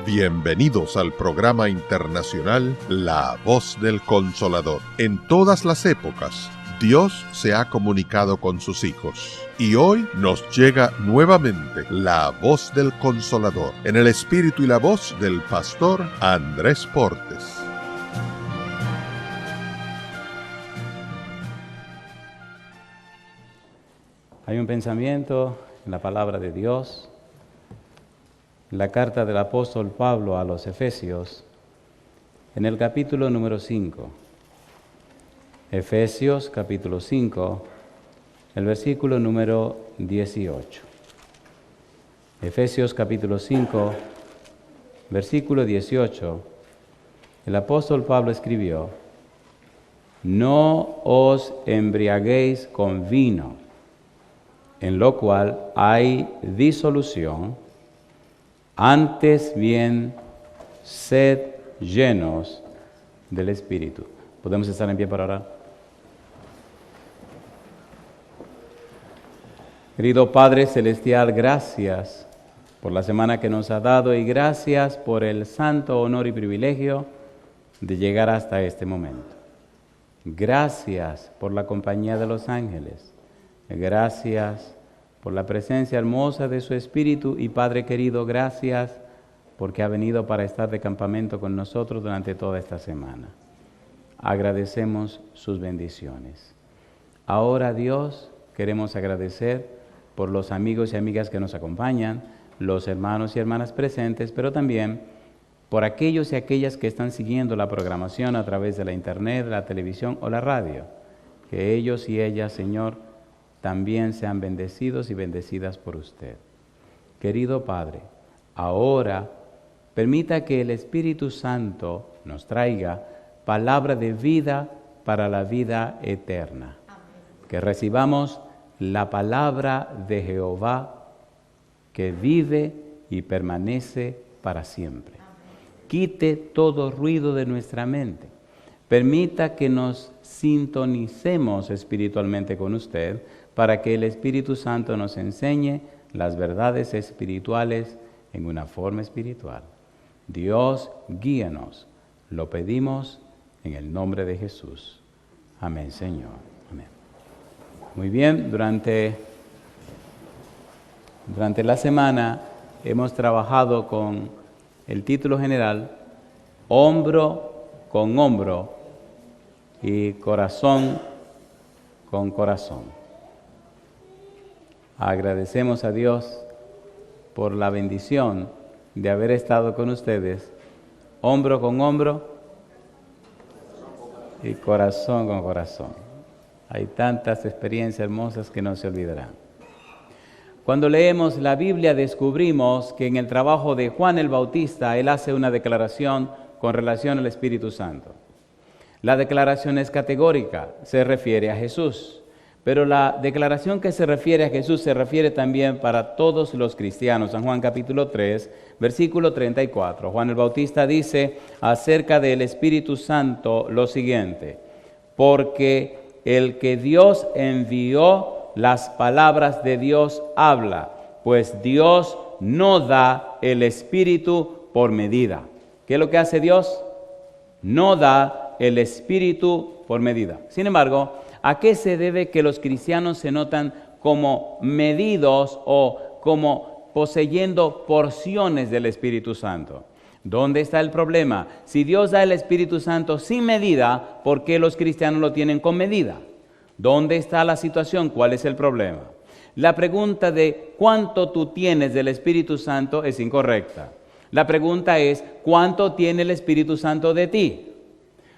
Bienvenidos al programa internacional La Voz del Consolador. En todas las épocas, Dios se ha comunicado con sus hijos. Y hoy nos llega nuevamente la Voz del Consolador, en el espíritu y la voz del pastor Andrés Portes. Hay un pensamiento en la palabra de Dios, en la carta del apóstol Pablo a los Efesios, en el capítulo número 5. Efesios capítulo 5, el versículo número 18. Efesios capítulo 5, versículo 18. El apóstol Pablo escribió: no os embriaguéis con vino, en lo cual hay disolución, antes bien sed llenos del Espíritu. ¿Podemos estar en pie para orar? Querido Padre Celestial, gracias por la semana que nos ha dado y gracias por el santo honor y privilegio de llegar hasta este momento. Gracias por la compañía de los ángeles. Gracias por la presencia hermosa de su Espíritu y Padre querido, gracias porque ha venido para estar de campamento con nosotros durante toda esta semana. Agradecemos sus bendiciones. Ahora, Dios, queremos agradecer por los amigos y amigas que nos acompañan, los hermanos y hermanas presentes, pero también por aquellos y aquellas que están siguiendo la programación a través de la internet, la televisión o la radio. Que ellos y ellas, Señor, también sean bendecidos y bendecidas por usted. Querido Padre, ahora permita que el Espíritu Santo nos traiga palabra de vida para la vida eterna. Amén. Que recibamos la palabra de Jehová que vive y permanece para siempre. Amén. Quite todo ruido de nuestra mente. Permita que nos sintonicemos espiritualmente con usted, para que el Espíritu Santo nos enseñe las verdades espirituales en una forma espiritual. Dios, guíanos. Lo pedimos en el nombre de Jesús. Amén, Señor. Amén. Muy bien, durante la semana hemos trabajado con el título general Hombro con hombro y corazón con corazón. Agradecemos a Dios por la bendición de haber estado con ustedes, hombro con hombro y corazón con corazón. Hay tantas experiencias hermosas que no se olvidarán. Cuando leemos la Biblia descubrimos que en el trabajo de Juan el Bautista, él hace una declaración con relación al Espíritu Santo. La declaración es categórica, se refiere a Jesús. Pero la declaración que se refiere a Jesús se refiere también para todos los cristianos. San Juan capítulo 3, versículo 34. Juan el Bautista dice acerca del Espíritu Santo lo siguiente: porque el que Dios envió, las palabras de Dios habla, pues Dios no da el Espíritu por medida. ¿Qué es lo que hace Dios? No da el Espíritu por medida. Sin embargo, ¿a qué se debe que los cristianos se notan como medidos o como poseyendo porciones del Espíritu Santo? ¿Dónde está el problema? Si Dios da el Espíritu Santo sin medida, ¿por qué los cristianos lo tienen con medida? ¿Dónde está la situación? ¿Cuál es el problema? La pregunta de cuánto tú tienes del Espíritu Santo es incorrecta. La pregunta es, ¿cuánto tiene el Espíritu Santo de ti?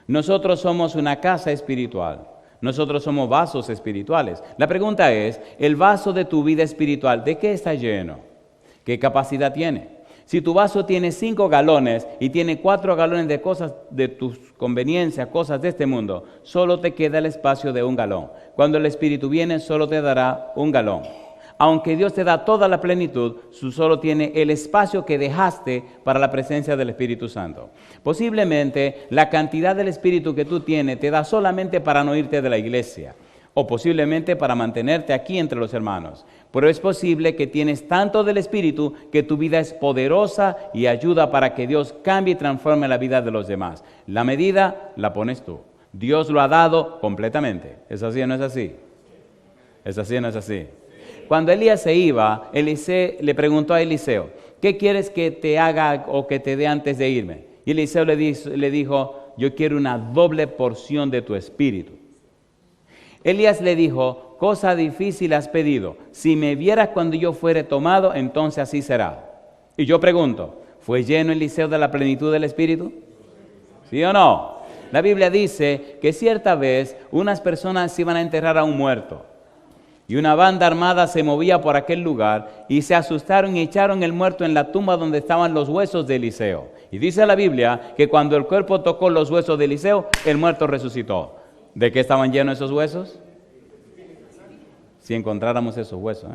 Nosotros somos una casa espiritual. Nosotros somos vasos espirituales. La pregunta es, el vaso de tu vida espiritual, ¿de qué está lleno? ¿Qué capacidad tiene? Si tu vaso tiene 5 galones y tiene 4 galones de cosas de tus conveniencias, cosas de este mundo, solo te queda el espacio de 1 galón. Cuando el Espíritu viene, solo te dará 1 galón. Aunque Dios te da toda la plenitud, tú solo tienes el espacio que dejaste para la presencia del Espíritu Santo. Posiblemente la cantidad del Espíritu que tú tienes te da solamente para no irte de la iglesia. o posiblemente para mantenerte aquí entre los hermanos. Pero es posible que tienes tanto del Espíritu que tu vida es poderosa y ayuda para que Dios cambie y transforme la vida de los demás. La medida la pones tú. Dios lo ha dado completamente. ¿Es así o no es así? ¿Es así o no es así? Cuando Elías se iba, Eliseo le preguntó a Eliseo, ¿qué quieres que te haga o que te dé antes de irme? Y Eliseo le dijo, yo quiero una doble porción de tu espíritu. Elías le dijo, cosa difícil has pedido. Si me vieras cuando yo fuere tomado, entonces así será. Y yo pregunto, ¿fue lleno Eliseo de la plenitud del espíritu? ¿Sí o no? La Biblia dice que cierta vez unas personas iban a enterrar a un muerto. Y una banda armada se movía por aquel lugar y se asustaron y echaron el muerto en la tumba donde estaban los huesos de Eliseo. Y dice la Biblia que cuando el cuerpo tocó los huesos de Eliseo, el muerto resucitó. ¿De qué estaban llenos esos huesos? Si encontráramos esos huesos.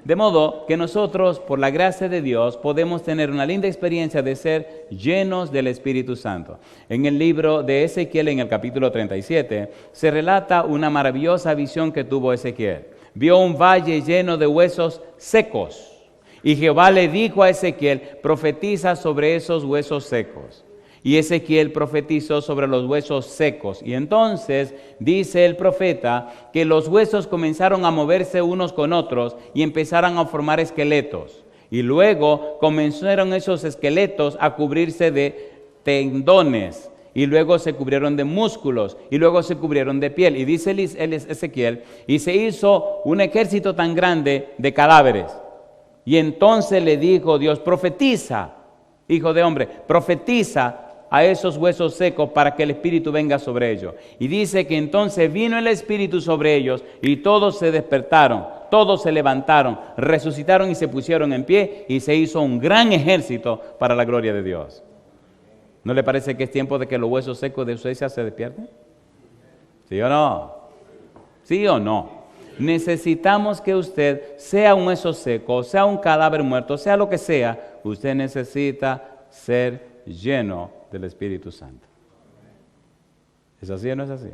De modo que nosotros, por la gracia de Dios, podemos tener una linda experiencia de ser llenos del Espíritu Santo. En el libro de Ezequiel, en el capítulo 37, se relata una maravillosa visión que tuvo Ezequiel. Vio un valle lleno de huesos secos. Y Jehová le dijo a Ezequiel, profetiza sobre esos huesos secos. Y Ezequiel profetizó sobre los huesos secos. Y entonces dice el profeta que los huesos comenzaron a moverse unos con otros y empezaron a formar esqueletos. Y luego comenzaron esos esqueletos a cubrirse de tendones. Y luego se cubrieron de músculos. Y luego se cubrieron de piel. Y dice Ezequiel, y se hizo un ejército tan grande de cadáveres. Y entonces le dijo Dios, profetiza, hijo de hombre, profetiza a esos huesos secos para que el Espíritu venga sobre ellos. Y dice que entonces vino el Espíritu sobre ellos y todos se despertaron, todos se levantaron, resucitaron y se pusieron en pie y se hizo un gran ejército para la gloria de Dios. ¿No le parece que es tiempo de que los huesos secos de su iglesia se despierten? ¿Sí o no? ¿Sí o no? Necesitamos que usted sea un hueso seco, sea un cadáver muerto, sea lo que sea, usted necesita ser lleno del Espíritu Santo. ¿Es así o no es así?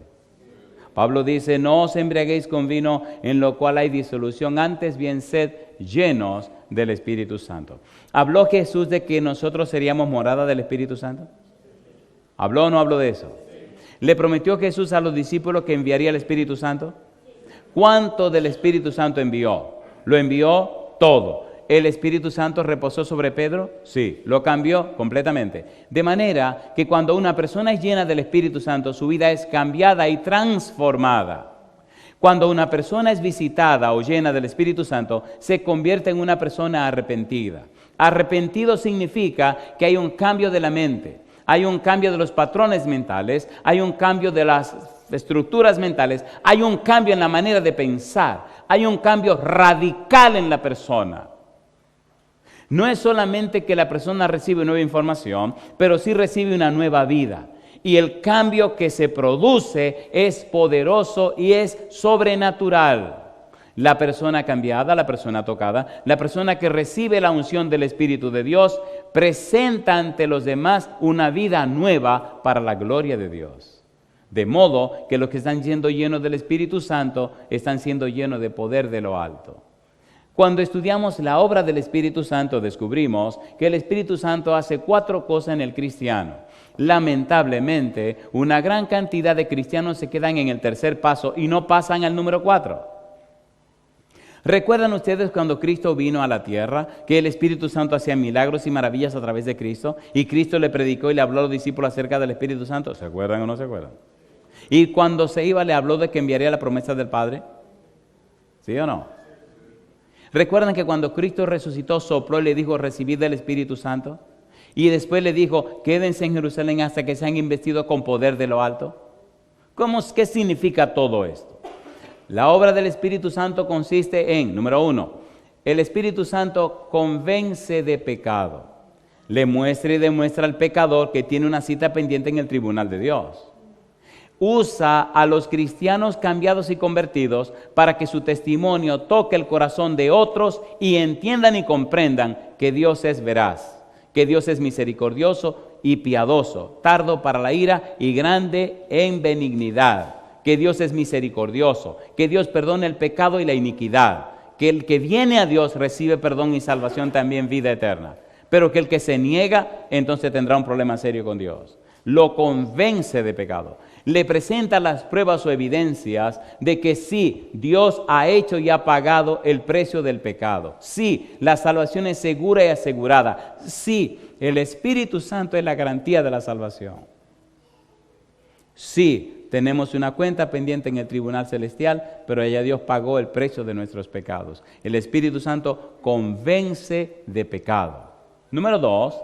Pablo dice, no os embriaguéis con vino en lo cual hay disolución, antes bien sed llenos del Espíritu Santo. ¿Habló Jesús de que nosotros seríamos morada del Espíritu Santo? ¿Habló o no habló de eso? ¿Le prometió Jesús a los discípulos que enviaría el Espíritu Santo? ¿Cuánto del Espíritu Santo envió? Lo envió todo. ¿El Espíritu Santo reposó sobre Pedro? Sí, lo cambió completamente. De manera que cuando una persona es llena del Espíritu Santo, su vida es cambiada y transformada. Cuando una persona es visitada o llena del Espíritu Santo, se convierte en una persona arrepentida. Arrepentido significa que hay un cambio de la mente, hay un cambio de los patrones mentales, hay un cambio de las estructuras mentales, hay un cambio en la manera de pensar, hay un cambio radical en la persona. No es solamente que la persona recibe nueva información, pero sí recibe una nueva vida. Y el cambio que se produce es poderoso y es sobrenatural. La persona cambiada, la persona tocada, la persona que recibe la unción del Espíritu de Dios, presenta ante los demás una vida nueva para la gloria de Dios. De modo que los que están siendo llenos del Espíritu Santo están siendo llenos de poder de lo alto. Cuando estudiamos la obra del Espíritu Santo, descubrimos que el Espíritu Santo hace 4 cosas en el cristiano. Lamentablemente, una gran cantidad de cristianos se quedan en el tercer paso y no pasan al número 4. ¿Recuerdan ustedes cuando Cristo vino a la tierra, que el Espíritu Santo hacía milagros y maravillas a través de Cristo? Y Cristo le predicó y le habló a los discípulos acerca del Espíritu Santo. ¿Se acuerdan o no se acuerdan? Y cuando se iba, le habló de que enviaría la promesa del Padre. ¿Sí o no? ¿Recuerdan que cuando Cristo resucitó, sopló y le dijo, recibid del Espíritu Santo? Y después le dijo, quédense en Jerusalén hasta que sean investidos con poder de lo alto. ¿Qué significa todo esto? La obra del Espíritu Santo consiste en, número 1, el Espíritu Santo convence de pecado. Le muestra y demuestra al pecador que tiene una cita pendiente en el tribunal de Dios. Usa a los cristianos cambiados y convertidos para que su testimonio toque el corazón de otros y entiendan y comprendan que Dios es veraz, que Dios es misericordioso y piadoso, tardo para la ira y grande en benignidad, que Dios es misericordioso, que Dios perdona el pecado y la iniquidad, que el que viene a Dios recibe perdón y salvación, también vida eterna, pero que el que se niega, entonces tendrá un problema serio con Dios. Lo convence de pecado, le presenta las pruebas o evidencias de que sí, Dios ha hecho y ha pagado el precio del pecado. Sí, la salvación es segura y asegurada. Sí, el Espíritu Santo es la garantía de la salvación. Sí, tenemos una cuenta pendiente en el tribunal celestial, pero allá Dios pagó el precio de nuestros pecados. El Espíritu Santo convence de pecado. Número 2,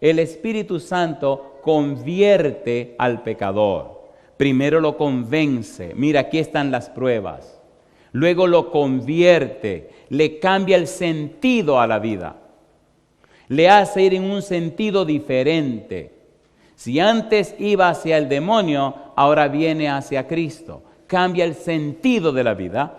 el Espíritu Santo convierte al pecador. Primero lo convence. Mira, aquí están las pruebas. Luego lo convierte, le cambia el sentido a la vida. Le hace ir en un sentido diferente. Si antes iba hacia el demonio, ahora viene hacia Cristo. Cambia el sentido de la vida,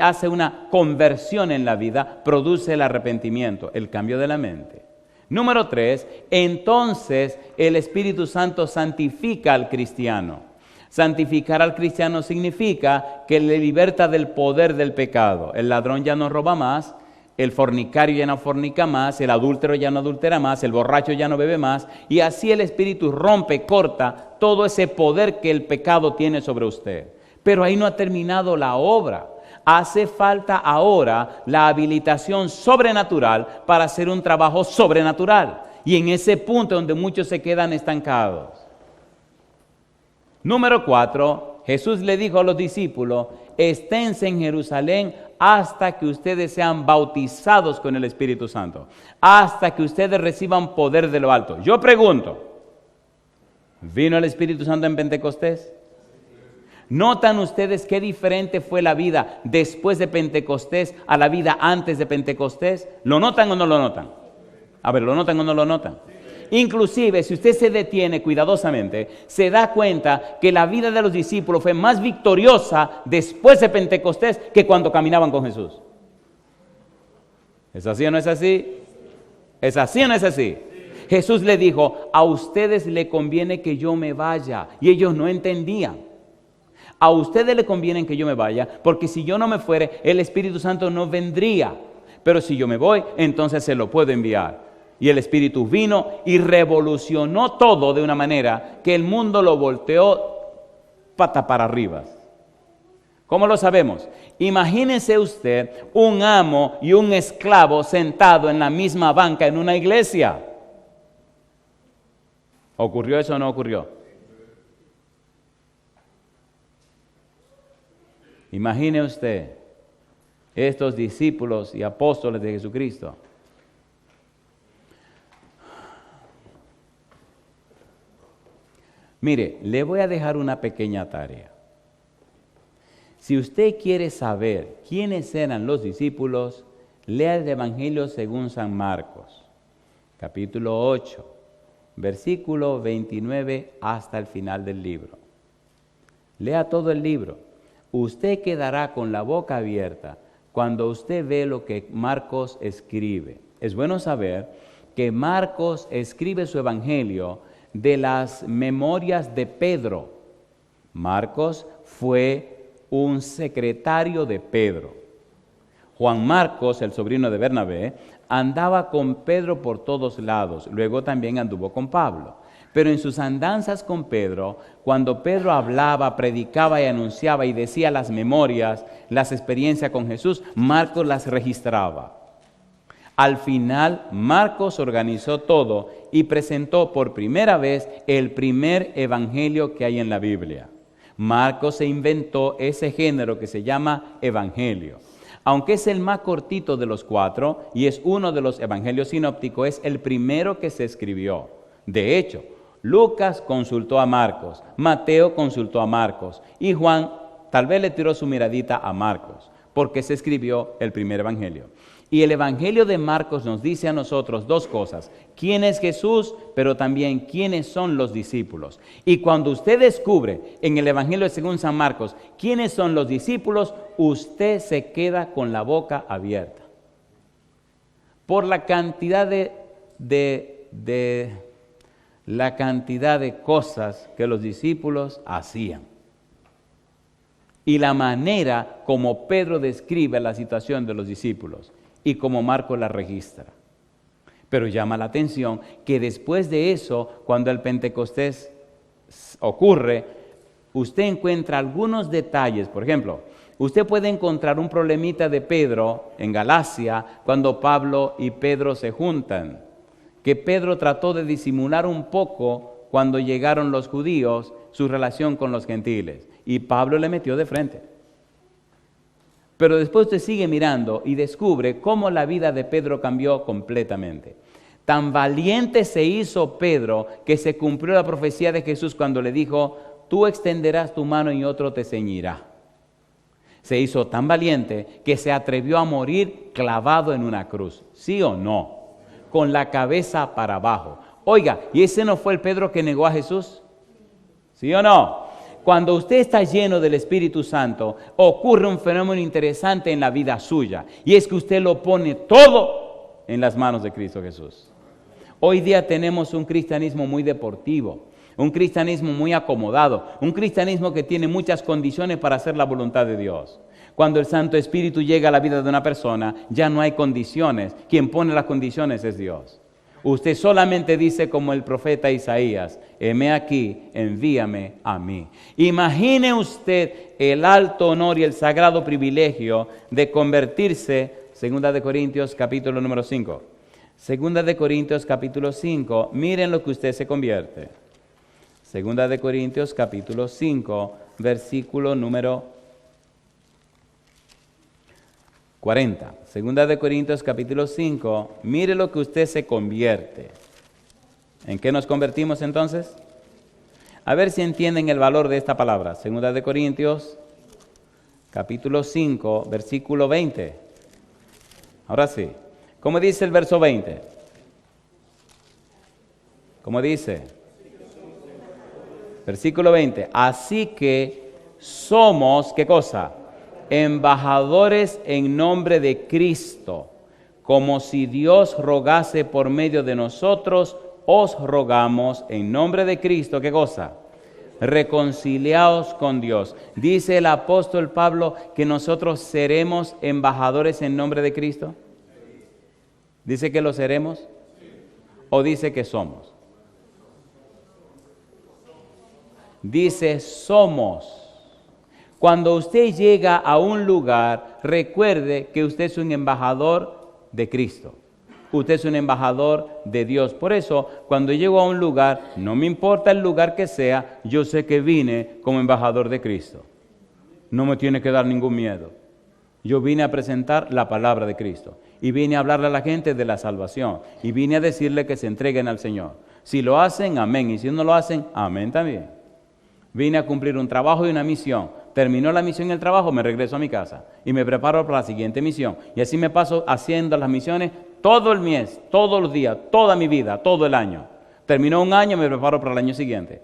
hace una conversión en la vida, produce el arrepentimiento, el cambio de la mente. Número 3, entonces el Espíritu Santo santifica al cristiano. Santificar al cristiano significa que le liberta del poder del pecado. El ladrón ya no roba más, el fornicario ya no fornica más, el adúltero ya no adultera más, el borracho ya no bebe más, y así el Espíritu rompe, corta todo ese poder que el pecado tiene sobre usted. Pero ahí no ha terminado la obra. Hace falta ahora la habilitación sobrenatural para hacer un trabajo sobrenatural. Y en ese punto donde muchos se quedan estancados. Número 4, Jesús le dijo a los discípulos, esténse en Jerusalén hasta que ustedes sean bautizados con el Espíritu Santo, hasta que ustedes reciban poder de lo alto. Yo pregunto, ¿vino el Espíritu Santo en Pentecostés? ¿Notan ustedes qué diferente fue la vida después de Pentecostés a la vida antes de Pentecostés? ¿Lo notan o no lo notan? A ver, ¿lo notan o no lo notan? Inclusive, si usted se detiene cuidadosamente, se da cuenta que la vida de los discípulos fue más victoriosa después de Pentecostés que cuando caminaban con Jesús. ¿Es así o no es así? ¿Es así o no es así? Jesús le dijo, a ustedes le conviene que yo me vaya, y ellos no entendían. A ustedes le conviene que yo me vaya, porque si yo no me fuere, el Espíritu Santo no vendría. Pero si yo me voy, entonces se lo puedo enviar. Y el Espíritu vino y revolucionó todo de una manera que el mundo lo volteó pata para arriba. ¿Cómo lo sabemos? Imagínese usted un amo y un esclavo sentado en la misma banca en una iglesia. ¿Ocurrió eso o no ocurrió? Imagine usted estos discípulos y apóstoles de Jesucristo. Mire, le voy a dejar una pequeña tarea. Si usted quiere saber quiénes eran los discípulos, lea el Evangelio según San Marcos, capítulo 8, versículo 29 hasta el final del libro. Lea todo el libro. Usted quedará con la boca abierta cuando usted ve lo que Marcos escribe. Es bueno saber que Marcos escribe su Evangelio de las memorias de Pedro. Marcos fue un secretario de Pedro. Juan Marcos, el sobrino de Bernabé, andaba con Pedro por todos lados. Luego también anduvo con Pablo. Pero en sus andanzas con Pedro, cuando Pedro hablaba, predicaba y anunciaba y decía las memorias, las experiencias con Jesús, Marcos las registraba. Al final, Marcos organizó todo y presentó por primera vez el primer evangelio que hay en la Biblia. Marcos se inventó ese género que se llama evangelio. Aunque es el más cortito de los 4 y es uno de los evangelios sinópticos, es el primero que se escribió. De hecho, Lucas consultó a Marcos, Mateo consultó a Marcos y Juan tal vez le tiró su miradita a Marcos, porque se escribió el primer evangelio. Y el evangelio de Marcos nos dice a nosotros dos cosas: quién es Jesús, pero también quiénes son los discípulos. Y cuando usted descubre en el evangelio según San Marcos quiénes son los discípulos, usted se queda con la boca abierta. Por la cantidad de cosas que los discípulos hacían. y la manera como Pedro describe la situación de los discípulos y como Marcos la registra. Pero llama la atención que después de eso, cuando el Pentecostés ocurre, usted encuentra algunos detalles. Por ejemplo, usted puede encontrar un problemita de Pedro en Galacia cuando Pablo y Pedro se juntan, que Pedro trató de disimular un poco cuando llegaron los judíos su relación con los gentiles, y Pablo le metió de frente. Pero después usted sigue mirando y descubre cómo la vida de Pedro cambió completamente. Tan valiente se hizo Pedro que se cumplió la profecía de Jesús cuando le dijo: tú extenderás tu mano y otro te ceñirá. Se hizo tan valiente que se atrevió a morir clavado en una cruz. ¿Sí o no? Con la cabeza para abajo. Oiga, ¿y ese no fue el Pedro que negó a Jesús? ¿Sí o no? Cuando usted está lleno del Espíritu Santo, ocurre un fenómeno interesante en la vida suya, y es que usted lo pone todo en las manos de Cristo Jesús. Hoy día tenemos un cristianismo muy deportivo, un cristianismo muy acomodado, un cristianismo que tiene muchas condiciones para hacer la voluntad de Dios. Cuando el Santo Espíritu llega a la vida de una persona, ya no hay condiciones. Quien pone las condiciones es Dios. Usted solamente dice como el profeta Isaías: heme aquí, envíame a mí. Imagine usted el alto honor y el sagrado privilegio de convertirse, 2 Corintios capítulo número 5. 2 Corintios capítulo 5, miren lo que usted se convierte. 2 Corintios capítulo 5, versículo número 40. 2 Corintios capítulo 5, mire lo que usted se convierte. ¿En qué nos convertimos entonces? A ver si entienden el valor de esta palabra. 2 Corintios capítulo 5, versículo 20. Ahora sí. ¿Cómo dice el verso 20? ¿Cómo dice? Versículo 20. Así que somos, ¿qué cosa? Embajadores en nombre de Cristo, como si Dios rogase por medio de nosotros, os rogamos en nombre de Cristo, ¿qué cosa? Reconciliaos con Dios. Dice el apóstol Pablo que nosotros seremos embajadores en nombre de Cristo. ¿Dice que lo seremos? ¿O dice que somos? Dice somos. Cuando usted llega a un lugar, recuerde que usted es un embajador de Cristo. Usted es un embajador de Dios. Por eso, cuando llego a un lugar, no me importa el lugar que sea, yo sé que vine como embajador de Cristo. No me tiene que dar ningún miedo. Yo vine a presentar la palabra de Cristo. Y vine a hablarle a la gente de la salvación. Y vine a decirle que se entreguen al Señor. Si lo hacen, amén. Y si no lo hacen, amén también. Vine a cumplir un trabajo y una misión. Terminó la misión y el trabajo, me regreso a mi casa y me preparo para la siguiente misión. Y así me paso haciendo las misiones todo el mes, todos los días, toda mi vida, todo el año. Terminó un año, me preparo para el año siguiente.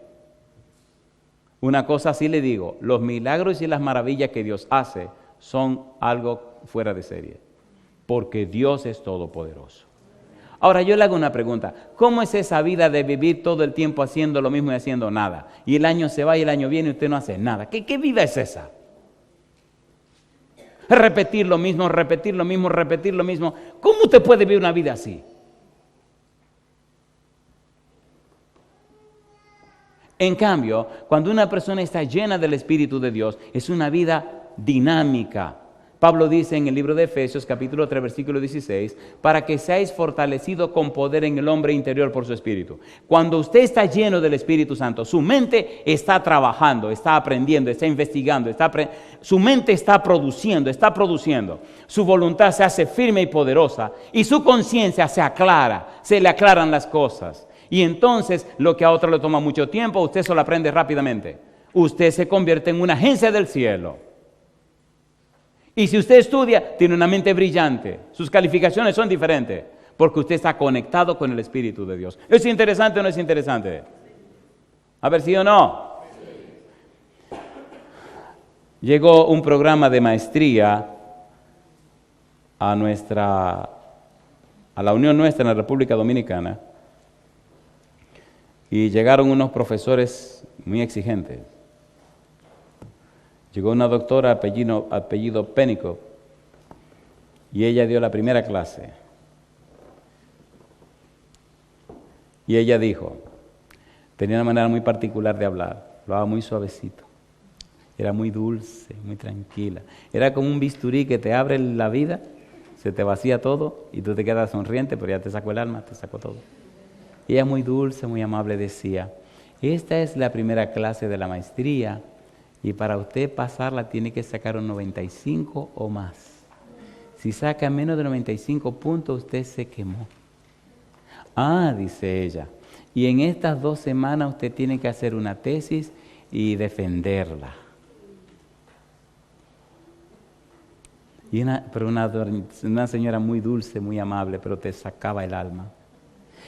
Una cosa sí le digo, los milagros y las maravillas que Dios hace son algo fuera de serie, porque Dios es todopoderoso. Ahora yo le hago una pregunta: ¿cómo es esa vida de vivir todo el tiempo haciendo lo mismo y haciendo nada? Y el año se va y el año viene y usted no hace nada. ¿Qué vida es esa? Repetir lo mismo, repetir lo mismo, repetir lo mismo. ¿Cómo usted puede vivir una vida así? En cambio, cuando una persona está llena del Espíritu de Dios, es una vida dinámica. Pablo dice en el libro de Efesios, capítulo 3, versículo 16, para que seáis fortalecidos con poder en el hombre interior por su Espíritu. Cuando usted está lleno del Espíritu Santo, su mente está trabajando, está aprendiendo, está investigando, su mente está produciendo. Su voluntad se hace firme y poderosa y su conciencia se aclara, se le aclaran las cosas. Y entonces, lo que a otro le toma mucho tiempo, usted se lo aprende rápidamente. Usted se convierte en una agencia del cielo. Y si usted estudia, tiene una mente brillante. Sus calificaciones son diferentes, porque usted está conectado con el Espíritu de Dios. ¿Es interesante o no es interesante? A ver, ¿sí o no? Llegó un programa de maestría a la unión nuestra en la República Dominicana, y llegaron unos profesores muy exigentes. Llegó una doctora apellido Pennico y ella dio la primera clase. Y ella dijo, tenía una manera muy particular de hablar, hablaba muy suavecito, era muy dulce, muy tranquila. Era como un bisturí que te abre la vida, se te vacía todo y tú te quedas sonriente, pero ya te sacó el alma, te sacó todo. Ella muy dulce, muy amable decía, esta es la primera clase de la maestría y para usted pasarla tiene que sacar un 95 o más. Si saca menos de 95 puntos, usted se quemó. Ah, dice ella, y en estas 2 semanas usted tiene que hacer una tesis y defenderla. Y una señora muy dulce, muy amable, pero te sacaba el alma.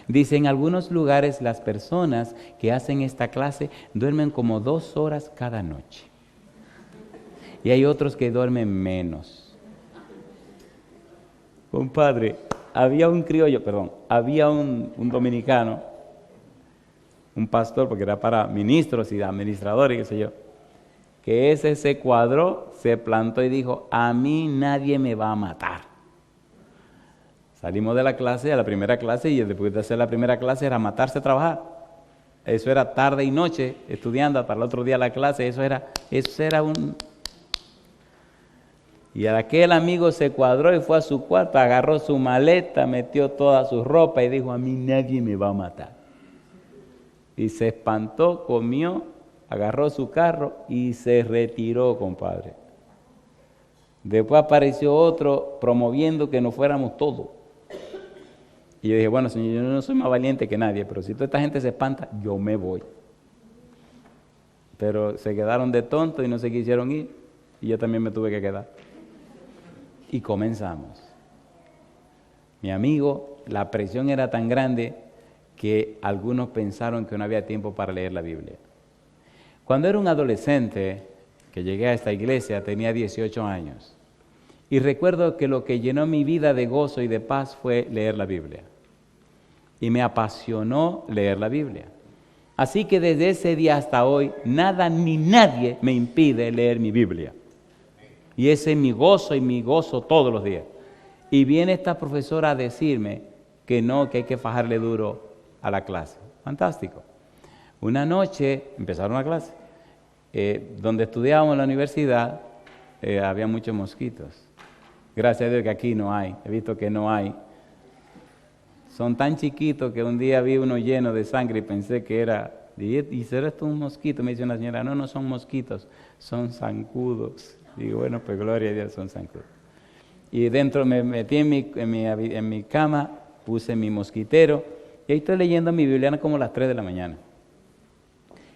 Dice, en algunos lugares las personas que hacen esta clase duermen como 2 horas cada noche. Y hay otros que duermen menos. Compadre, había un dominicano, un pastor, porque era para ministros y administradores, qué sé yo, que ese se cuadró, se plantó y dijo, a mí nadie me va a matar. Salimos de la clase, a la primera clase, y después de hacer la primera clase era matarse a trabajar. Eso era tarde y noche, estudiando para el otro día la clase, eso era un... Y aquel amigo se cuadró y fue a su cuarto, agarró su maleta, metió toda su ropa y dijo, a mí nadie me va a matar. Y se espantó, comió, agarró su carro y se retiró, compadre. Después apareció otro promoviendo que nos fuéramos todos. Y yo dije, bueno, señor, yo no soy más valiente que nadie, pero si toda esta gente se espanta, yo me voy. Pero se quedaron de tontos y no se quisieron ir, y yo también me tuve que quedar. Y comenzamos. Mi amigo, la presión era tan grande que algunos pensaron que no había tiempo para leer la Biblia. Cuando era un adolescente, que llegué a esta iglesia, tenía 18 años. Y recuerdo que lo que llenó mi vida de gozo y de paz fue leer la Biblia. Y me apasionó leer la Biblia. Así que desde ese día hasta hoy, nada ni nadie me impide leer mi Biblia. Y ese es mi gozo y mi gozo todos los días. Y viene esta profesora a decirme que no, que hay que fajarle duro a la clase. Fantástico. Una noche empezaron la clase. Donde estudiábamos en la universidad había muchos mosquitos. Gracias a Dios que aquí no hay. He visto que no hay. Son tan chiquitos que un día vi uno lleno de sangre y pensé que era... ¿Y será esto un mosquito? Me dice una señora, no son mosquitos, son zancudos. Digo, bueno, pues gloria a Dios, son zancudos. Y dentro me metí en mi cama, puse mi mosquitero, y ahí estoy leyendo mi Biblia como a las 3 de la mañana.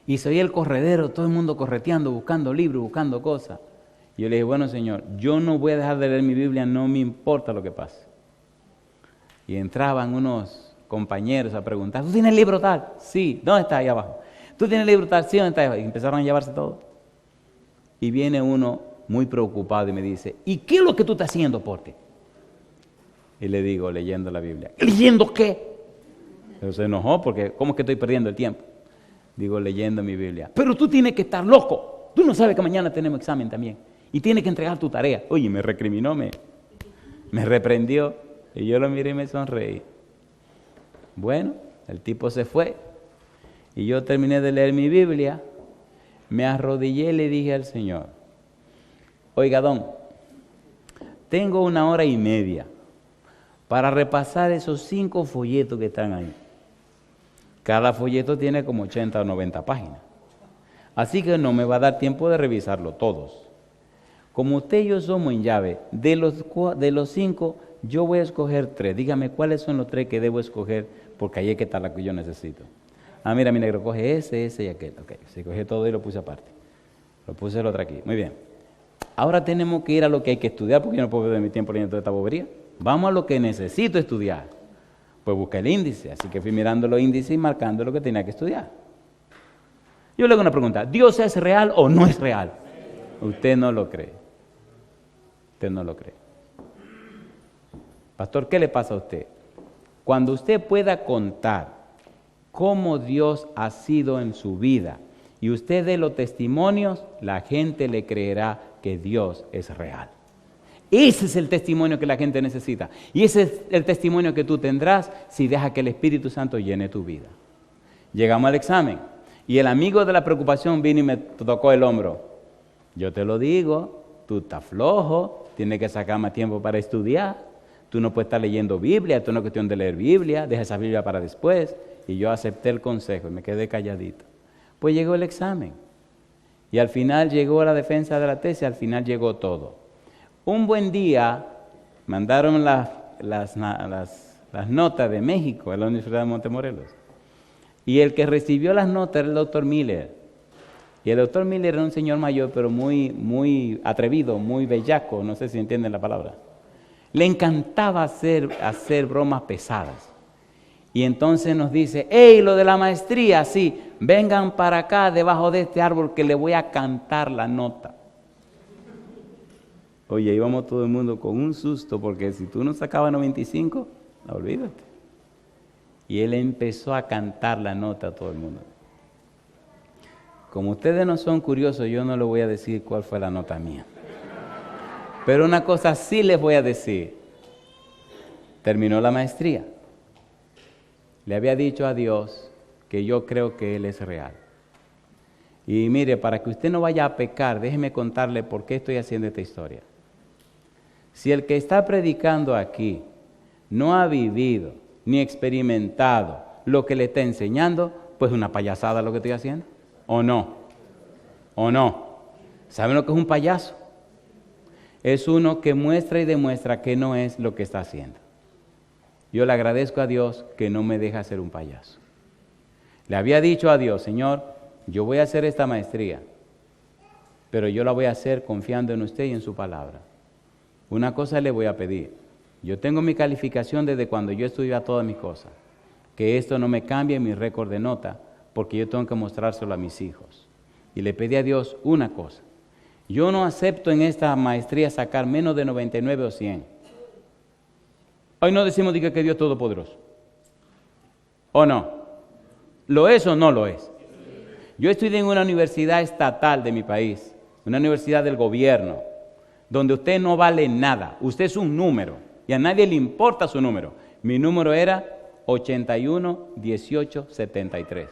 Y se oía el corredero, todo el mundo correteando, buscando libros, buscando cosas. Y yo le dije, bueno, Señor, yo no voy a dejar de leer mi Biblia, no me importa lo que pase. Y entraban unos compañeros a preguntar, ¿tú tienes el libro tal? Sí, ¿dónde está? Ahí abajo. ¿Tú tienes el libro tal? Sí, ¿dónde está? Ahí abajo. Y empezaron a llevarse todo. Y viene uno muy preocupado y me dice, ¿y qué es lo que tú estás haciendo, Porte? Y le digo, leyendo la Biblia. ¿Leyendo qué? Pero se enojó porque, ¿cómo es que estoy perdiendo el tiempo? Digo, leyendo mi Biblia. Pero tú tienes que estar loco. Tú no sabes que mañana tenemos examen también. Y tienes que entregar tu tarea. Oye, me recriminó, me reprendió. Y yo lo miré y me sonreí. Bueno, el tipo se fue. Y yo terminé de leer mi Biblia. Me arrodillé y le dije al Señor, oiga, don, tengo 1 hora y media para repasar esos 5 folletos que están ahí. Cada folleto tiene como 80 o 90 páginas. Así que no me va a dar tiempo de revisarlo todos. Como usted y yo somos en llave, de los 5, yo voy a escoger 3. Dígame cuáles son los 3 que debo escoger, porque ahí es que está la que yo necesito. Ah, mira, mi negro, coge ese y aquel. Ok, se cogió todo y lo puse aparte. Lo puse el otro aquí. Muy bien. Ahora tenemos que ir a lo que hay que estudiar, porque yo no puedo perder mi tiempo leyendo toda esta bobería. Vamos a lo que necesito estudiar. Pues busqué el índice, así que fui mirando los índices y marcando lo que tenía que estudiar. Yo le hago una pregunta, ¿Dios es real o no es real? Usted no lo cree. Usted no lo cree. Pastor, ¿qué le pasa a usted? Cuando usted pueda contar cómo Dios ha sido en su vida y usted dé los testimonios, la gente le creerá que Dios es real. Ese es el testimonio que la gente necesita. Y ese es el testimonio que tú tendrás si dejas que el Espíritu Santo llene tu vida. Llegamos al examen y el amigo de la preocupación vino y me tocó el hombro. Yo te lo digo, tú estás flojo, tienes que sacar más tiempo para estudiar. Tú no puedes estar leyendo Biblia, esto no es cuestión de leer Biblia, deja esa Biblia para después. Y yo acepté el consejo y me quedé calladito. Pues llegó el examen y al final llegó la defensa de la tesis, al final llegó todo. Un buen día mandaron las notas de México a la Universidad de Montemorelos y el que recibió las notas era el doctor Miller. Y el doctor Miller era un señor mayor, pero muy atrevido, muy bellaco, no sé si entienden la palabra. Le encantaba hacer bromas pesadas. Y entonces nos dice, ¡hey, lo de la maestría! Sí, vengan para acá debajo de este árbol que le voy a cantar la nota. Oye, íbamos todo el mundo con un susto, porque si tú no sacabas 95, olvídate. Y él empezó a cantar la nota a todo el mundo. Como ustedes no son curiosos, yo no les voy a decir cuál fue la nota mía. Pero una cosa sí les voy a decir. Terminó la maestría. Le había dicho a Dios que yo creo que Él es real. Y mire, para que usted no vaya a pecar, déjeme contarle por qué estoy haciendo esta historia. Si el que está predicando aquí no ha vivido ni experimentado lo que le está enseñando, pues es una payasada lo que estoy haciendo. ¿O no? ¿O no? ¿Saben lo que es un payaso? Es uno que muestra y demuestra que no es lo que está haciendo. Yo le agradezco a Dios que no me deja ser un payaso. Le había dicho a Dios, Señor, yo voy a hacer esta maestría, pero yo la voy a hacer confiando en usted y en su palabra. Una cosa le voy a pedir. Yo tengo mi calificación desde cuando yo estudiaba todas mis cosas. Que esto no me cambie mi récord de nota, porque yo tengo que mostrárselo a mis hijos. Y le pedí a Dios una cosa. Yo no acepto en esta maestría sacar menos de 99 o 100. Hoy no decimos que Dios es todopoderoso. ¿O no? ¿Lo es o no lo es? Yo estudié en una universidad estatal de mi país, una universidad del gobierno, donde usted no vale nada. Usted es un número y a nadie le importa su número. Mi número era 81 18 73.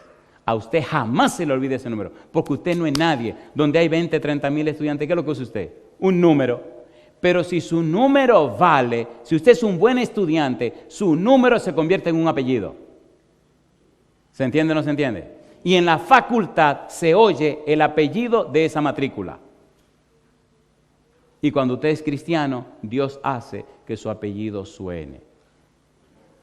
A usted jamás se le olvide ese número, porque usted no es nadie. Donde hay 20, 30 mil estudiantes, ¿qué es lo que usa usted? Un número. Pero si su número vale, si usted es un buen estudiante, su número se convierte en un apellido. ¿Se entiende o no se entiende? Y en la facultad se oye el apellido de esa matrícula. Y cuando usted es cristiano, Dios hace que su apellido suene.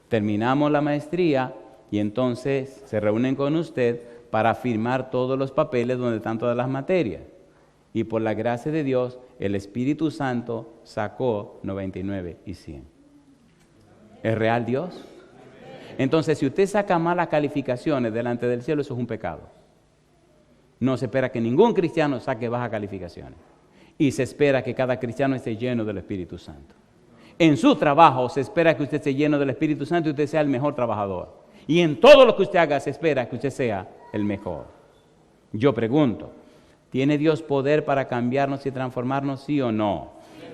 Terminamos la maestría y entonces se reúnen con usted para firmar todos los papeles donde están todas las materias. Y por la gracia de Dios, el Espíritu Santo sacó 99 y 100. ¿Es real Dios? Entonces, si usted saca malas calificaciones delante del cielo, eso es un pecado. No se espera que ningún cristiano saque bajas calificaciones. Y se espera que cada cristiano esté lleno del Espíritu Santo. En su trabajo se espera que usted esté lleno del Espíritu Santo y usted sea el mejor trabajador. Y en todo lo que usted haga se espera que usted sea el mejor. Yo pregunto, ¿tiene Dios poder para cambiarnos y transformarnos, sí o no?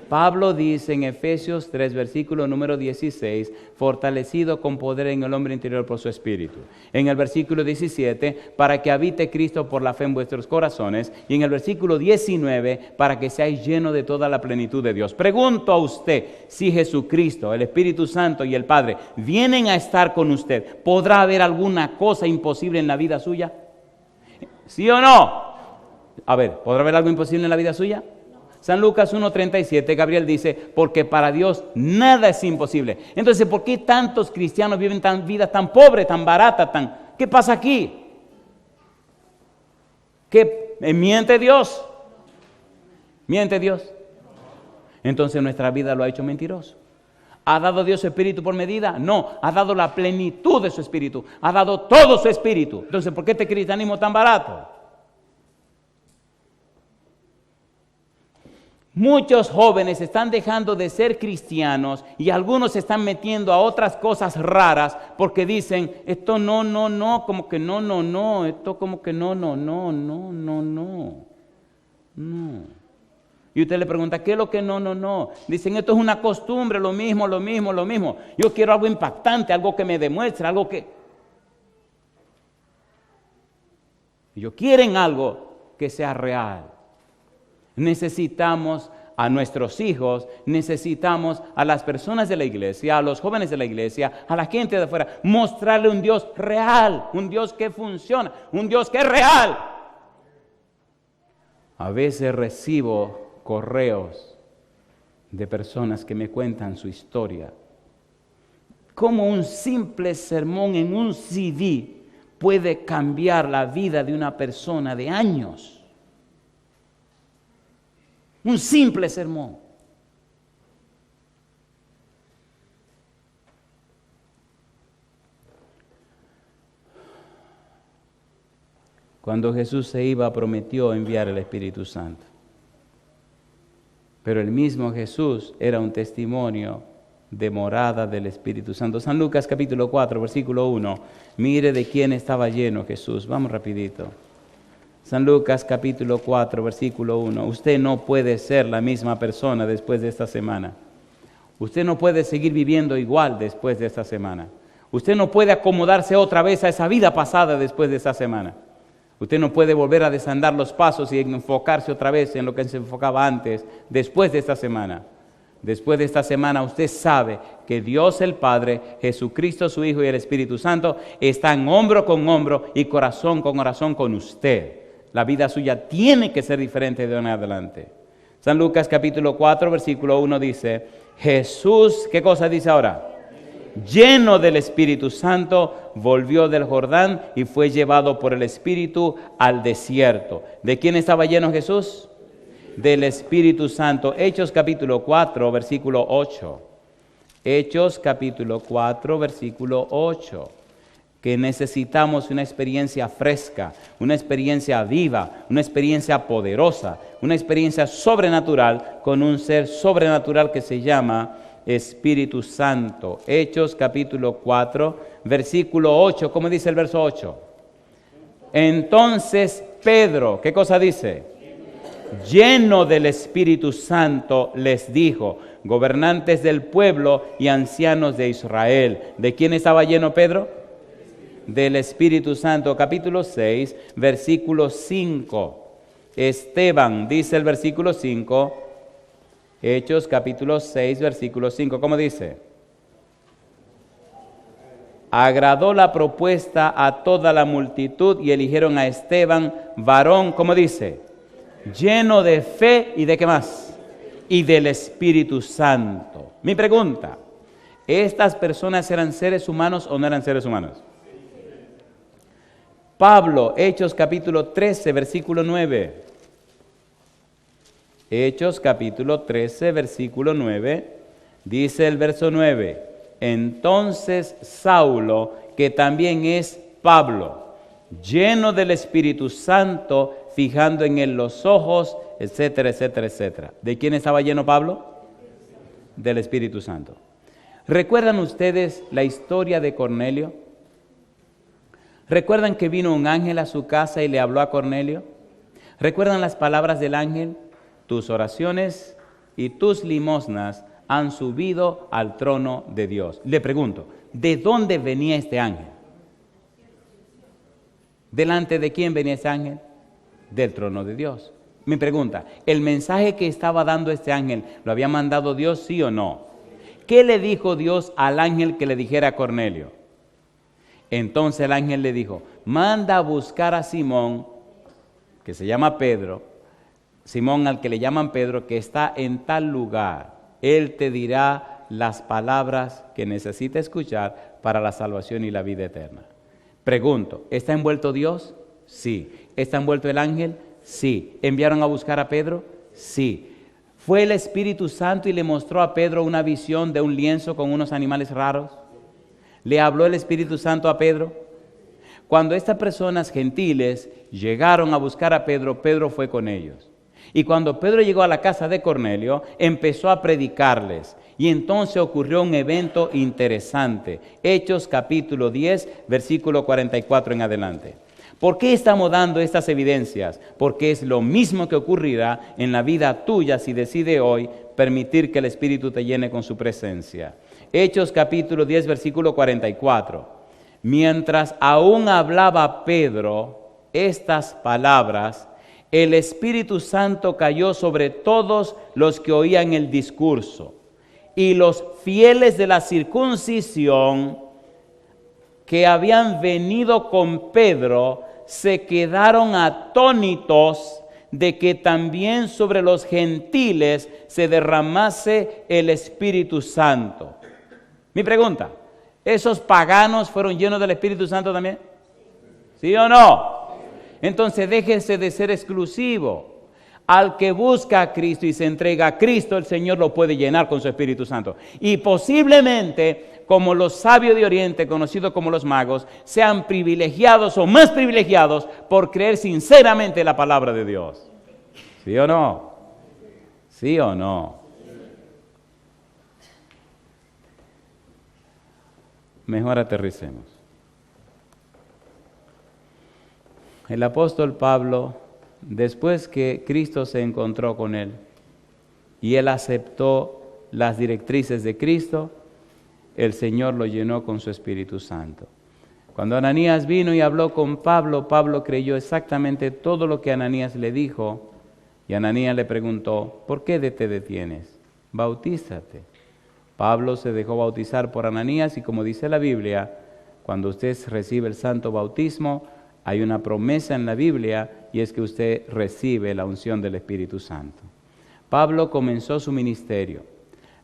Pablo dice en Efesios 3, versículo número 16, fortalecido con poder en el hombre interior por su espíritu. En el versículo 17, para que habite Cristo por la fe en vuestros corazones. Y en el versículo 19, para que seáis llenos de toda la plenitud de Dios. Pregunto a usted, si Jesucristo, el Espíritu Santo y el Padre vienen a estar con usted, ¿podrá haber alguna cosa imposible en la vida suya? ¿Sí o no? A ver, ¿podrá haber algo imposible en la vida suya? San Lucas 1:37, Gabriel dice, porque para Dios nada es imposible. Entonces, ¿por qué tantos cristianos viven vidas tan pobres, tan baratas, ¿qué pasa aquí? ¿Qué miente Dios? ¿Miente Dios? Entonces nuestra vida lo ha hecho mentiroso. ¿Ha dado Dios su espíritu por medida? No, ha dado la plenitud de su espíritu, ha dado todo su espíritu. Entonces, ¿por qué este cristianismo tan barato? Muchos jóvenes están dejando de ser cristianos y algunos se están metiendo a otras cosas raras porque dicen, esto no, como que no, esto como que no. Y usted le pregunta, ¿qué es lo que no? Dicen, esto es una costumbre, lo mismo. Yo quiero algo impactante, algo que me demuestre, algo que... Ellos quieren algo que sea real. Necesitamos a nuestros hijos, necesitamos a las personas de la iglesia, a los jóvenes de la iglesia, a la gente de afuera, mostrarle un Dios real, un Dios que funciona, un Dios que es real. A veces recibo correos de personas que me cuentan su historia. Cómo un simple sermón en un CD puede cambiar la vida de una persona de años. Un simple sermón. Cuando Jesús se iba, prometió enviar el Espíritu Santo. Pero el mismo Jesús era un testimonio de morada del Espíritu Santo. San Lucas capítulo 4, versículo 1. Mire de quién estaba lleno Jesús. Vamos rapidito. San Lucas capítulo 4, versículo 1. Usted no puede ser la misma persona después de esta semana. Usted no puede seguir viviendo igual después de esta semana. Usted no puede acomodarse otra vez a esa vida pasada después de esta semana. Usted no puede volver a desandar los pasos y enfocarse otra vez en lo que se enfocaba antes, después de esta semana. Después de esta semana usted sabe que Dios el Padre, Jesucristo su Hijo y el Espíritu Santo están hombro con hombro y corazón con corazón con usted. La vida suya tiene que ser diferente de ahora en adelante. San Lucas capítulo 4, versículo 1 dice, Jesús, ¿qué cosa dice ahora? Lleno del Espíritu Santo, volvió del Jordán y fue llevado por el Espíritu al desierto. ¿De quién estaba lleno Jesús? Del Espíritu Santo. Hechos capítulo 4, versículo 8. Hechos capítulo 4, versículo 8. Que necesitamos una experiencia fresca, una experiencia viva, una experiencia poderosa, una experiencia sobrenatural con un ser sobrenatural que se llama Espíritu Santo. Hechos capítulo 4, versículo 8. ¿Cómo dice el verso 8? Entonces Pedro, ¿qué cosa dice? Lleno del Espíritu Santo, les dijo, gobernantes del pueblo y ancianos de Israel. ¿De quién estaba lleno Pedro? Del Espíritu Santo, capítulo 6, versículo 5. Esteban, dice el versículo 5, Hechos capítulo 6, versículo 5, ¿cómo dice? Agradó la propuesta a toda la multitud y eligieron a Esteban, varón, ¿cómo dice? Lleno de fe y de ¿qué más? Y del Espíritu Santo. Mi pregunta, ¿estas personas eran seres humanos o no eran seres humanos? Pablo, Hechos capítulo 13, versículo 9. Hechos capítulo 13, versículo 9. Dice el verso 9. Entonces Saulo, que también es Pablo, lleno del Espíritu Santo, fijando en él los ojos, etcétera, etcétera, etcétera. ¿De quién estaba lleno Pablo? Del Espíritu Santo. ¿Recuerdan ustedes la historia de Cornelio? ¿Recuerdan que vino un ángel a su casa y le habló a Cornelio? ¿Recuerdan las palabras del ángel? Tus oraciones y tus limosnas han subido al trono de Dios. Le pregunto, ¿de dónde venía este ángel? ¿Delante de quién venía este ángel? Del trono de Dios. Mi pregunta, ¿el mensaje que estaba dando este ángel lo había mandado Dios, sí o no? ¿Qué le dijo Dios al ángel que le dijera a Cornelio? Entonces el ángel le dijo, manda a buscar a Simón, que se llama Pedro, Simón al que le llaman Pedro, que está en tal lugar. Él te dirá las palabras que necesita escuchar para la salvación y la vida eterna. Pregunto, ¿está envuelto Dios? Sí. ¿Está envuelto el ángel? Sí. ¿Enviaron a buscar a Pedro? Sí. ¿Fue el Espíritu Santo y le mostró a Pedro una visión de un lienzo con unos animales raros? ¿Le habló el Espíritu Santo a Pedro? Cuando estas personas gentiles llegaron a buscar a Pedro, Pedro fue con ellos. Y cuando Pedro llegó a la casa de Cornelio, empezó a predicarles. Y entonces ocurrió un evento interesante. Hechos capítulo 10, versículo 44 en adelante. ¿Por qué estamos dando estas evidencias? Porque es lo mismo que ocurrirá en la vida tuya si decide hoy permitir que el Espíritu te llene con su presencia. Hechos capítulo 10, versículo 44. Mientras aún hablaba Pedro estas palabras, el Espíritu Santo cayó sobre todos los que oían el discurso. Y los fieles de la circuncisión que habían venido con Pedro se quedaron atónitos de que también sobre los gentiles se derramase el Espíritu Santo. Mi pregunta, ¿esos paganos fueron llenos del Espíritu Santo también? ¿Sí o no? Entonces déjense de ser exclusivo. Al que busca a Cristo y se entrega a Cristo, el Señor lo puede llenar con su Espíritu Santo. Y posiblemente, como los sabios de Oriente, conocidos como los magos, sean privilegiados o más privilegiados por creer sinceramente la palabra de Dios. ¿Sí o no? ¿Sí o no? Mejor aterricemos. El apóstol Pablo, después que Cristo se encontró con él y él aceptó las directrices de Cristo, el Señor lo llenó con su Espíritu Santo. Cuando Ananías vino y habló con Pablo, Pablo creyó exactamente todo lo que Ananías le dijo y Ananías le preguntó, ¿por qué te detienes? Bautízate. Pablo se dejó bautizar por Ananías y como dice la Biblia, cuando usted recibe el santo bautismo, hay una promesa en la Biblia y es que usted recibe la unción del Espíritu Santo. Pablo comenzó su ministerio.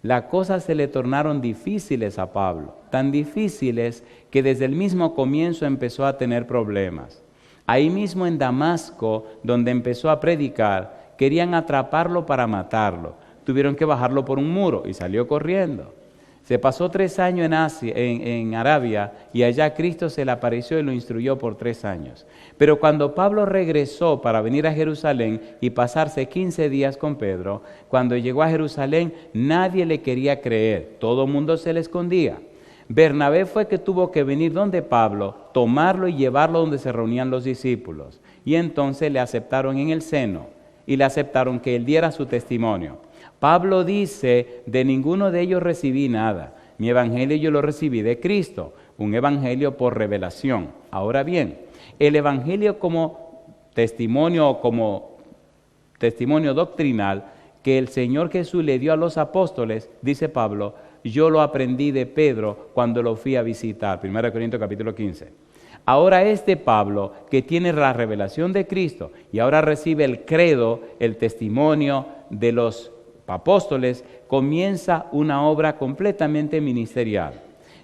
Las cosas se le tornaron difíciles a Pablo, tan difíciles que desde el mismo comienzo empezó a tener problemas. Ahí mismo en Damasco, donde empezó a predicar, querían atraparlo para matarlo. Tuvieron que bajarlo por un muro y salió corriendo. Se pasó 3 años en Arabia y allá Cristo se le apareció y lo instruyó por 3 años. Pero cuando Pablo regresó para venir a Jerusalén y pasarse 15 días con Pedro, cuando llegó a Jerusalén nadie le quería creer, todo el mundo se le escondía. Bernabé fue que tuvo que venir donde Pablo, tomarlo y llevarlo donde se reunían los discípulos. Y entonces le aceptaron en el seno y le aceptaron que él diera su testimonio. Pablo dice, de ninguno de ellos recibí nada. Mi evangelio yo lo recibí de Cristo, un evangelio por revelación. Ahora bien, el evangelio como testimonio doctrinal que el Señor Jesús le dio a los apóstoles, dice Pablo, yo lo aprendí de Pedro cuando lo fui a visitar. 1 Corintios capítulo 15. Ahora Pablo, que tiene la revelación de Cristo y ahora recibe el credo, el testimonio de los apóstoles, comienza una obra completamente ministerial.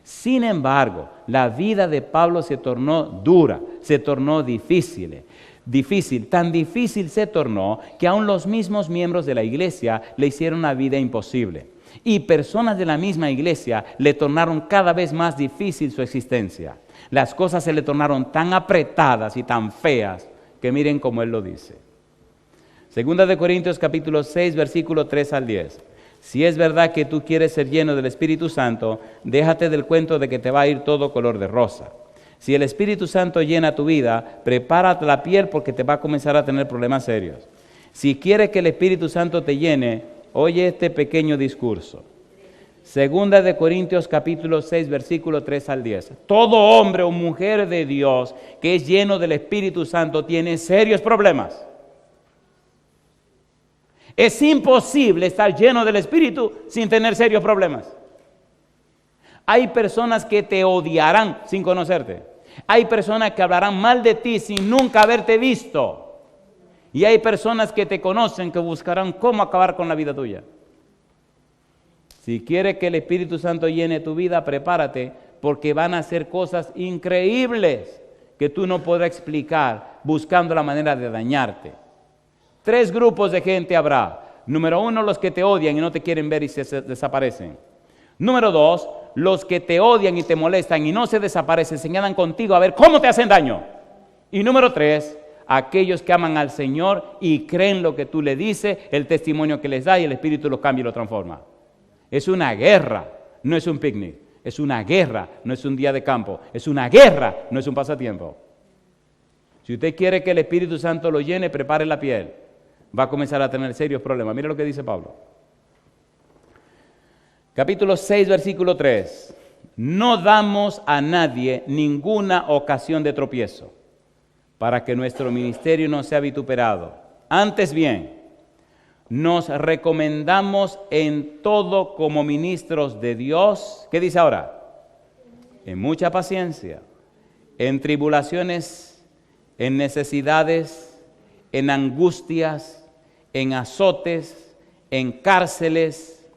Sin embargo, la vida de Pablo se tornó dura, se tornó difícil, tan difícil se tornó que aún los mismos miembros de la iglesia le hicieron una vida imposible. Y personas de la misma iglesia le tornaron cada vez más difícil su existencia. Las cosas se le tornaron tan apretadas y tan feas que miren cómo él lo dice. Segunda de Corintios capítulo 6, versículo 3 al 10. Si es verdad que tú quieres ser lleno del Espíritu Santo, déjate del cuento de que te va a ir todo color de rosa. Si el Espíritu Santo llena tu vida, prepárate la piel porque te va a comenzar a tener problemas serios. Si quieres que el Espíritu Santo te llene, oye este pequeño discurso. Segunda de Corintios capítulo 6, versículo 3 al 10. Todo hombre o mujer de Dios que es lleno del Espíritu Santo tiene serios problemas. Es imposible estar lleno del Espíritu sin tener serios problemas. Hay personas que te odiarán sin conocerte. Hay personas que hablarán mal de ti sin nunca haberte visto. Y hay personas que te conocen que buscarán cómo acabar con la vida tuya. Si quieres que el Espíritu Santo llene tu vida, prepárate, porque van a hacer cosas increíbles que tú no podrás explicar buscando la manera de dañarte. 3 grupos de gente habrá. Número 1, los que te odian y no te quieren ver y se desaparecen. Número 2, los que te odian y te molestan y no se desaparecen, se quedan contigo a ver cómo te hacen daño. Y número 3, Aquellos que aman al Señor y creen lo que tú le dices, el testimonio que les da, y el Espíritu los cambia y los transforma. Es una guerra, no es un picnic. Es una guerra, no es un día de campo. Es una guerra, no es un pasatiempo. Si usted quiere que el Espíritu Santo lo llene, prepare la piel. Va a comenzar a tener serios problemas. Mire lo que dice Pablo. Capítulo 6, versículo 3. No damos a nadie ninguna ocasión de tropiezo, para que nuestro ministerio no sea vituperado. Antes bien, nos recomendamos en todo como ministros de Dios. ¿Qué dice ahora? En mucha paciencia, en tribulaciones, en necesidades, en angustias, en azotes, en cárceles,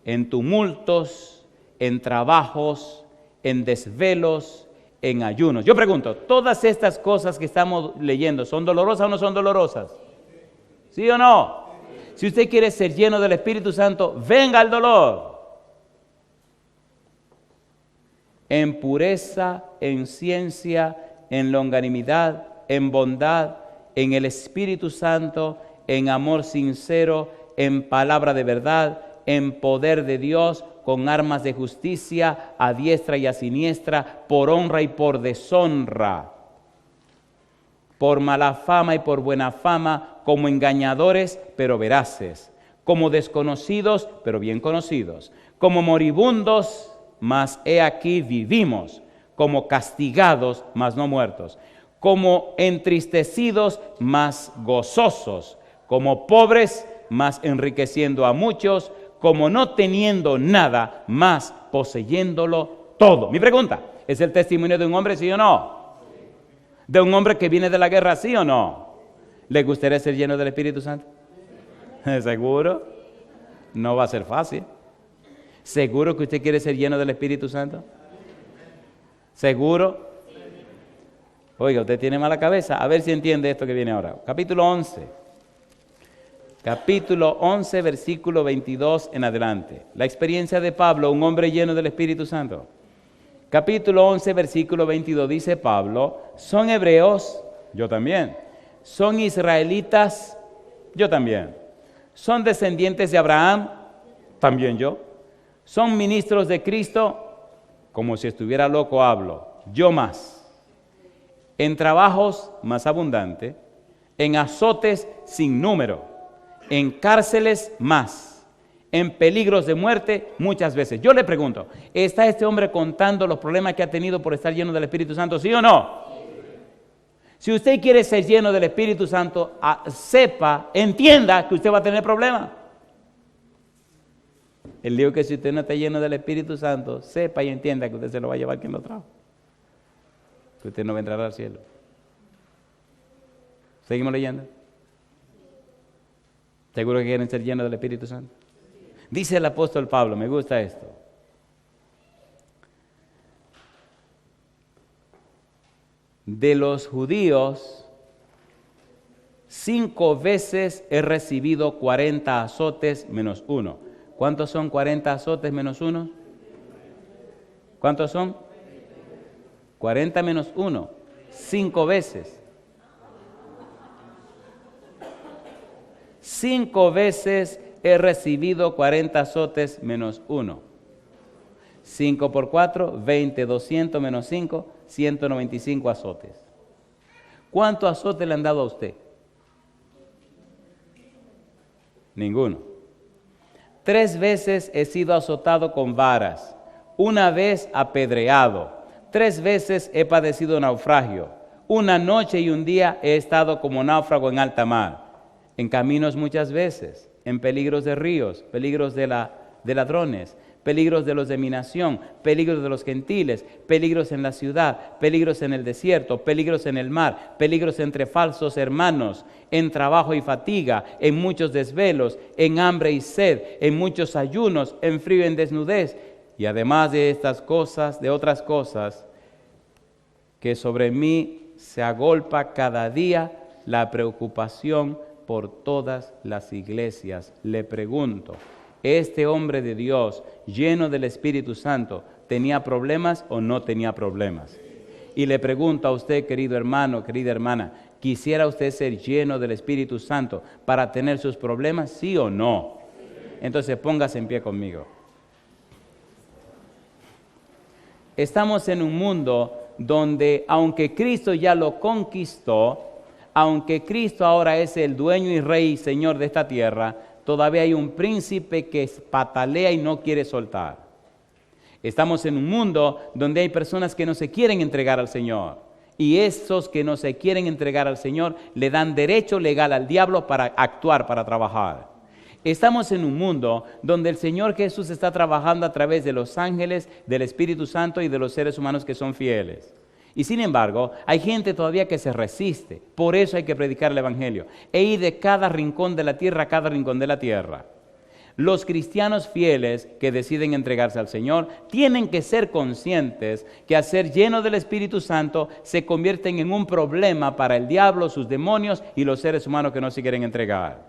en tumultos, en trabajos, en desvelos, en ayunos. Yo pregunto, ¿todas estas cosas que estamos leyendo son dolorosas o no son dolorosas? ¿Sí o no? Si usted quiere ser lleno del Espíritu Santo, venga el dolor. En pureza, en ciencia, en longanimidad, en bondad, en el Espíritu Santo, en amor sincero, en palabra de verdad, en poder de Dios, con armas de justicia, a diestra y a siniestra, por honra y por deshonra, por mala fama y por buena fama, como engañadores, pero veraces, como desconocidos, pero bien conocidos, como moribundos, mas he aquí vivimos, como castigados, mas no muertos, como entristecidos, mas gozosos, como pobres, mas enriqueciendo a muchos, como no teniendo nada, mas poseyéndolo todo. Mi pregunta, ¿es el testimonio de un hombre, sí o no? ¿De un hombre que viene de la guerra, sí o no? ¿Le gustaría ser lleno del Espíritu Santo? ¿Seguro? No va a ser fácil. ¿Seguro que usted quiere ser lleno del Espíritu Santo? ¿Seguro? Oiga, usted tiene mala cabeza. A ver si entiende esto que viene ahora. Capítulo 11. Capítulo 11, versículo 22 en adelante. La experiencia de Pablo, un hombre lleno del Espíritu Santo. Capítulo 11, versículo 22, dice Pablo, ¿son hebreos? Yo también. ¿Son israelitas? Yo también. ¿Son descendientes de Abraham? También yo. ¿Son ministros de Cristo? Como si estuviera loco hablo. Yo más. En trabajos más abundante, en azotes sin número, en cárceles más, en peligros de muerte muchas veces. Yo le pregunto, ¿está este hombre contando los problemas que ha tenido por estar lleno del Espíritu Santo, sí o no? Si usted quiere ser lleno del Espíritu Santo, sepa, entienda que usted va a tener problemas. El lío que si usted no está lleno del Espíritu Santo, sepa y entienda que usted se lo va a llevar quien lo trajo. Que usted no va a entrar al cielo. ¿Seguimos leyendo? ¿Seguro que quieren ser llenos del Espíritu Santo? Dice el apóstol Pablo, me gusta esto. De los judíos, 5 veces he recibido 40 azotes menos 1. ¿Cuántos son 40 azotes menos 1? ¿Cuántos son? 40 menos 1. 5 veces. 5 veces he recibido 40 azotes menos 1. 5 por 4, 20, 200 menos 5, 195 azotes. ¿Cuántos azotes le han dado a usted? Ninguno. 3 veces he sido azotado con varas, 1 vez apedreado, 3 veces he padecido naufragio, 1 noche y 1 día he estado como náufrago en alta mar. En caminos muchas veces, en peligros de ríos, peligros de ladrones, peligros de los de mi nación, peligros de los gentiles, peligros en la ciudad, peligros en el desierto, peligros en el mar, peligros entre falsos hermanos, en trabajo y fatiga, en muchos desvelos, en hambre y sed, en muchos ayunos, en frío y en desnudez. Y además de estas cosas, de otras cosas, que sobre mí se agolpa cada día la preocupación por todas las iglesias. Le pregunto, ¿este hombre de Dios, lleno del Espíritu Santo, tenía problemas o no tenía problemas? Y le pregunto a usted, querido hermano, querida hermana, ¿Quisiera usted ser lleno del Espíritu Santo para tener sus problemas? ¿Sí o no? Entonces póngase en pie conmigo. Estamos en un mundo donde, aunque Cristo ya lo conquistó, aunque Cristo ahora es el dueño y rey y señor de esta tierra, todavía hay un príncipe que patalea y no quiere soltar. Estamos en un mundo donde hay personas que no se quieren entregar al Señor. Y esos que no se quieren entregar al Señor le dan derecho legal al diablo para actuar, para trabajar. Estamos en un mundo donde el Señor Jesús está trabajando a través de los ángeles, del Espíritu Santo y de los seres humanos que son fieles. Y sin embargo, hay gente todavía que se resiste. Por eso hay que predicar el Evangelio e ir de cada rincón de la tierra a cada rincón de la tierra. Los cristianos fieles que deciden entregarse al Señor tienen que ser conscientes que al ser llenos del Espíritu Santo se convierten en un problema para el diablo, sus demonios y los seres humanos que no se quieren entregar.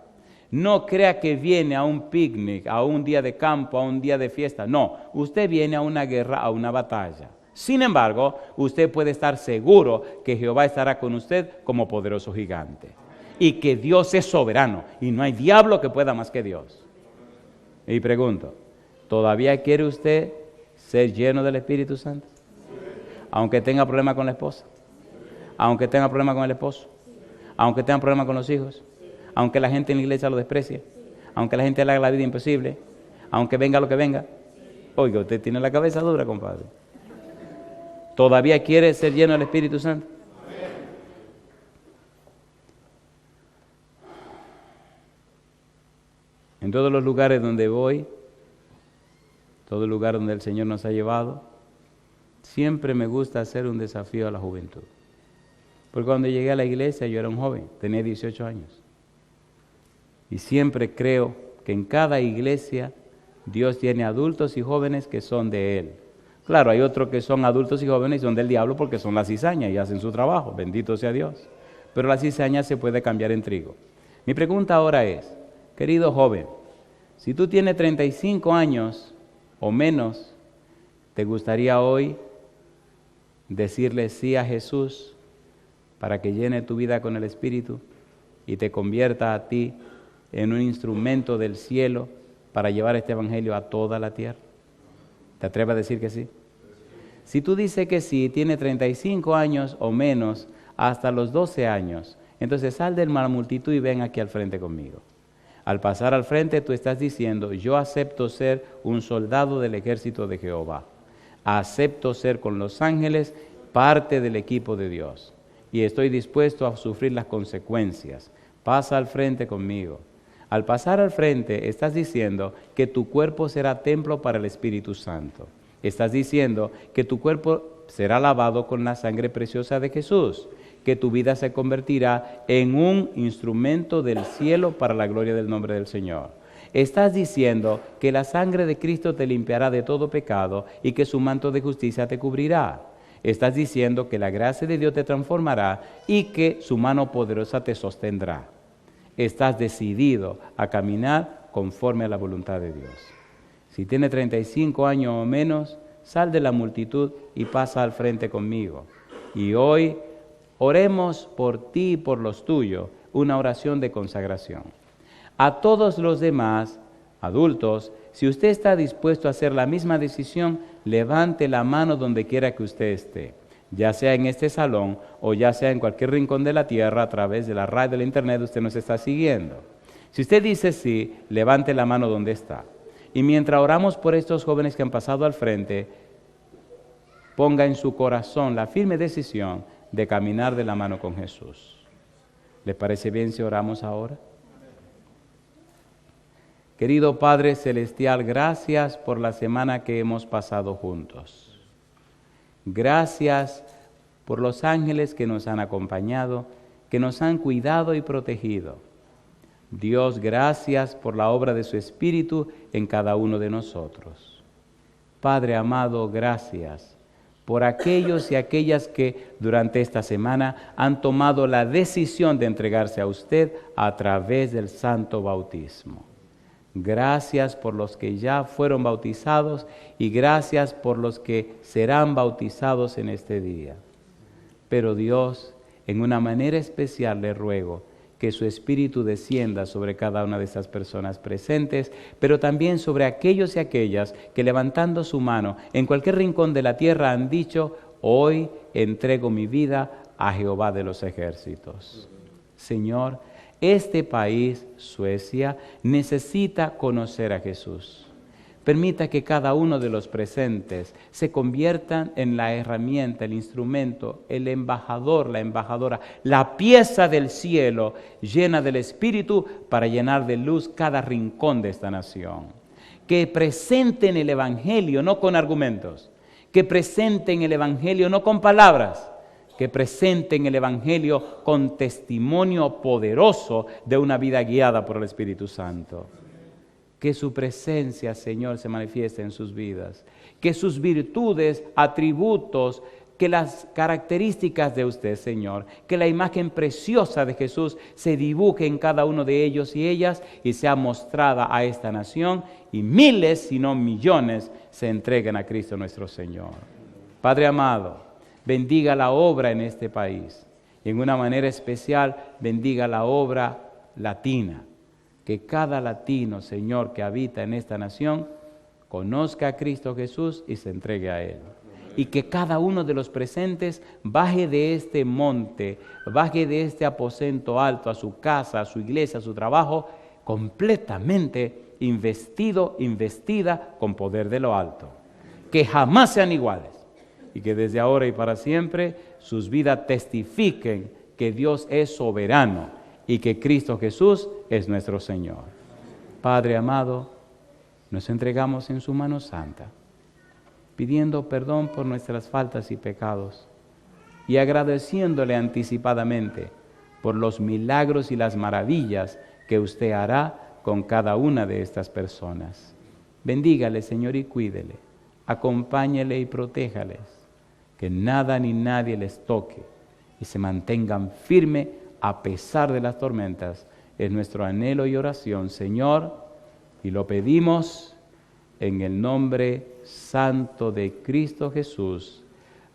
No crea que viene a un picnic, a un día de campo, a un día de fiesta. No, usted viene a una guerra, a una batalla. Sin embargo, usted puede estar seguro que Jehová estará con usted como poderoso gigante. Y que Dios es soberano y no hay diablo que pueda más que Dios. Y pregunto, ¿todavía quiere usted ser lleno del Espíritu Santo? Aunque tenga problemas con la esposa, aunque tenga problemas con el esposo, aunque tenga problemas con los hijos, aunque la gente en la iglesia lo desprecie, aunque la gente le haga la vida imposible, aunque venga lo que venga. Oiga, usted tiene la cabeza dura, compadre. ¿Todavía quiere ser lleno del Espíritu Santo? En todos los lugares donde voy, todo el lugar donde el Señor nos ha llevado, siempre me gusta hacer un desafío a la juventud. Porque cuando llegué a la iglesia yo era un joven, tenía 18 años. Y siempre creo que en cada iglesia Dios tiene adultos y jóvenes que son de Él. Claro, hay otros que son adultos y jóvenes y son del diablo porque son la cizaña y hacen su trabajo, bendito sea Dios. Pero la cizaña se puede cambiar en trigo. Mi pregunta ahora es, querido joven, si tú tienes 35 años o menos, ¿te gustaría hoy decirle sí a Jesús para que llene tu vida con el Espíritu y te convierta a ti en un instrumento del cielo para llevar este Evangelio a toda la tierra? ¿Te atreves a decir que sí? Si tú dices que sí, tienes 35 años o menos, hasta los 12 años, entonces sal de la multitud y ven aquí al frente conmigo. Al pasar al frente tú estás diciendo, yo acepto ser un soldado del ejército de Jehová. Acepto ser con los ángeles parte del equipo de Dios. Y estoy dispuesto a sufrir las consecuencias. Pasa al frente conmigo. Al pasar al frente estás diciendo que tu cuerpo será templo para el Espíritu Santo. Estás diciendo que tu cuerpo será lavado con la sangre preciosa de Jesús, que tu vida se convertirá en un instrumento del cielo para la gloria del nombre del Señor. Estás diciendo que la sangre de Cristo te limpiará de todo pecado y que su manto de justicia te cubrirá. Estás diciendo que la gracia de Dios te transformará y que su mano poderosa te sostendrá. Estás decidido a caminar conforme a la voluntad de Dios. Si tienes 35 años o menos, sal de la multitud y pasa al frente conmigo. Y hoy oremos por ti y por los tuyos, una oración de consagración. A todos los demás, adultos, si usted está dispuesto a hacer la misma decisión, levante la mano donde quiera que usted esté, ya sea en este salón o ya sea en cualquier rincón de la tierra, a través de la radio, de la internet, usted nos está siguiendo. Si usted dice sí, levante la mano donde está. Y mientras oramos por estos jóvenes que han pasado al frente, ponga en su corazón la firme decisión de caminar de la mano con Jesús. ¿Les parece bien si oramos ahora? Querido Padre Celestial, gracias por la semana que hemos pasado juntos. Gracias por los ángeles que nos han acompañado, que nos han cuidado y protegido. Dios, gracias por la obra de su Espíritu en cada uno de nosotros. Padre amado, gracias por aquellos y aquellas que durante esta semana han tomado la decisión de entregarse a usted a través del santo bautismo. Gracias por los que ya fueron bautizados y gracias por los que serán bautizados en este día. Pero Dios, En una manera especial le ruego que su Espíritu descienda sobre cada una de estas personas presentes, pero también sobre aquellos y aquellas que levantando su mano en cualquier rincón de la tierra han dicho: hoy entrego mi vida a Jehová de los ejércitos. Señor, este país, Suecia, necesita conocer a Jesús. Permita que cada uno de los presentes se conviertan en la herramienta, el instrumento, el embajador, la embajadora, la pieza del cielo llena del Espíritu para llenar de luz cada rincón de esta nación. Que presenten el Evangelio no con argumentos, que presenten el Evangelio no con palabras, que presenten el Evangelio con testimonio poderoso de una vida guiada por el Espíritu Santo. Que su presencia, Señor, se manifieste en sus vidas. Que sus virtudes, atributos, que las características de usted, Señor, que la imagen preciosa de Jesús se dibuje en cada uno de ellos y ellas y sea mostrada a esta nación y miles, si no millones, se entreguen a Cristo nuestro Señor. Padre amado, bendiga la obra en este país y en una manera especial bendiga la obra latina. Que cada latino, Señor, que habita en esta nación, conozca a Cristo Jesús y se entregue a Él. Y que cada uno de los presentes baje de este monte, baje de este aposento alto a su casa, a su iglesia, a su trabajo, completamente investida con poder de lo alto. Que jamás sean iguales. Y que desde ahora y para siempre sus vidas testifiquen que Dios es soberano y que Cristo Jesús es nuestro Señor. Padre amado, nos entregamos en su mano santa, pidiendo perdón por nuestras faltas y pecados y agradeciéndole anticipadamente por los milagros y las maravillas que usted hará con cada una de estas personas. Bendígale, Señor, y cuídele, acompáñele y protéjales, que nada ni nadie les toque y se mantengan firmes a pesar de las tormentas. Es nuestro anhelo y oración, Señor, y lo pedimos en el nombre santo de Cristo Jesús.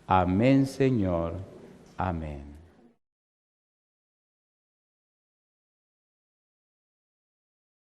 Amén, Señor. Amén.